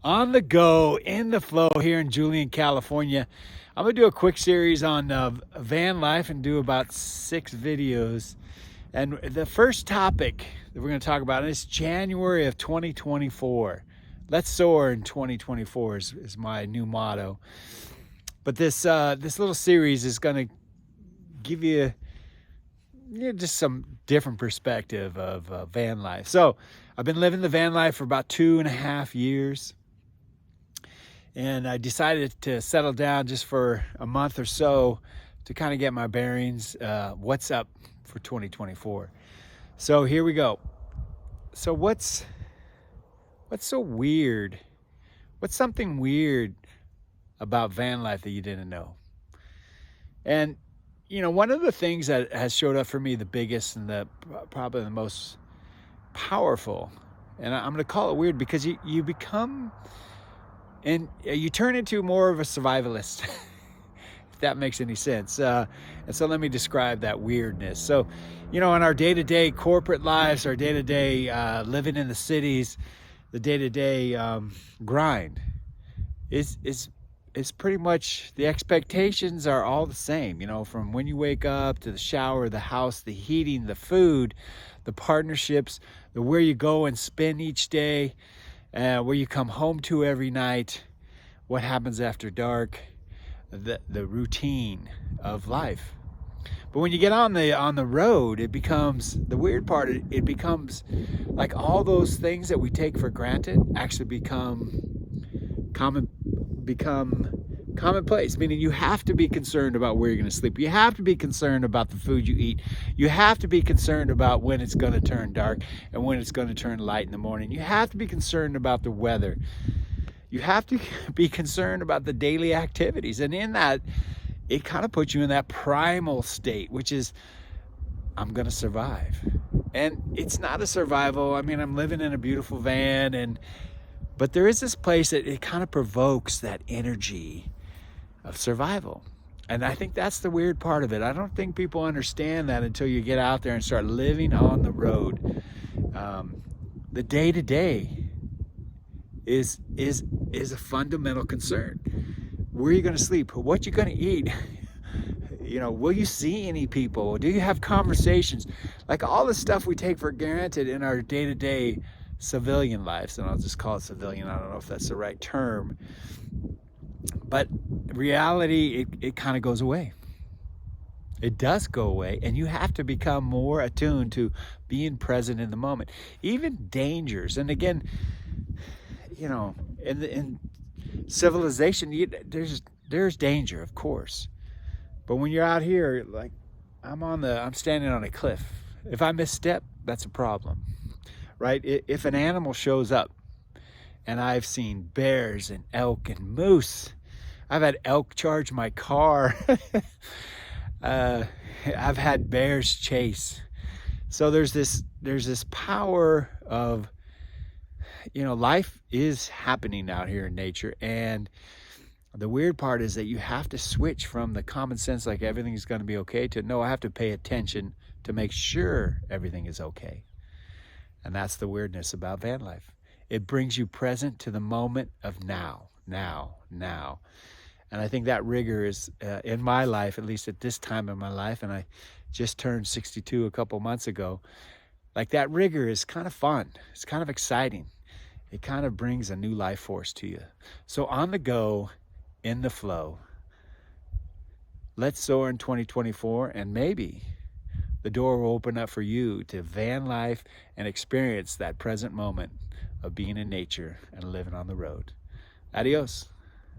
On the go, in the flow here in Julian, California. I'm gonna do a quick series on van life and do about 6 videos. And the first topic that we're gonna talk about is January of 2024. Let's soar in 2024 is my new motto. But this little series is gonna give you just some different perspective of van life. So I've been living the van life for about 2.5 years. And I decided to settle down just for a month or so to kind of get my bearings. What's up for 2024? So here we go. So what's so weird? What's something weird about van life that you didn't know? And one of the things that has showed up for me, the biggest and probably the most powerful, and I'm going to call it weird because you become. And you turn into more of a survivalist, if that makes any sense. And so let me describe that weirdness. So, in our day-to-day corporate lives, our day-to-day living in the cities, the day-to-day grind is pretty much, the expectations are all the same, from when you wake up to the shower, the house, the heating, the food, the partnerships, the where you go and spend each day, where you come home to every night, what happens after dark, the routine of life. But when you get on the road, it becomes, the weird part, it becomes like all those things that we take for granted actually become commonplace, meaning you have to be concerned about where you're going to sleep. You have to be concerned about the food you eat. You have to be concerned about when it's going to turn dark and when it's going to turn light in the morning. You have to be concerned about the weather. You have to be concerned about the daily activities. And in that, it kind of puts you in that primal state, which is, I'm going to survive. And it's not a survival. I mean, I'm living in a beautiful van, but there is this place that it kind of provokes that energy of survival. And I think that's the weird part of it. I don't think people understand that until you get out there and start living on the road. The day-to-day is a fundamental concern. Where are you going to sleep? What you going to eat? Will you see any people? Do you have conversations? Like all the stuff we take for granted in our day-to-day civilian lives, and I'll just call it civilian. I don't know if that's the right term, but reality, it kind of goes away. It does go away, and you have to become more attuned to being present in the moment. Even dangers, and again, in civilization, there's danger, of course, but when you're out here, like I'm standing on a cliff. If I misstep, that's a problem. Right? If an animal shows up, and I've seen bears and elk and moose, I've had elk charge my car. I've had bears chase. So there's this power of, life is happening out here in nature. And the weird part is that you have to switch from the common sense, like everything's going to be okay, to no, I have to pay attention to make sure everything is okay. And that's the weirdness about van life. It brings you present to the moment of now. And I think that rigor is in my life, at least at this time in my life, and I just turned 62 a couple months ago, like that rigor is kind of fun. It's kind of exciting. It kind of brings a new life force to you. So on the go, in the flow, let's soar in 2024, and maybe the door will open up for you to van life and experience that present moment of being in nature and living on the road. Adios.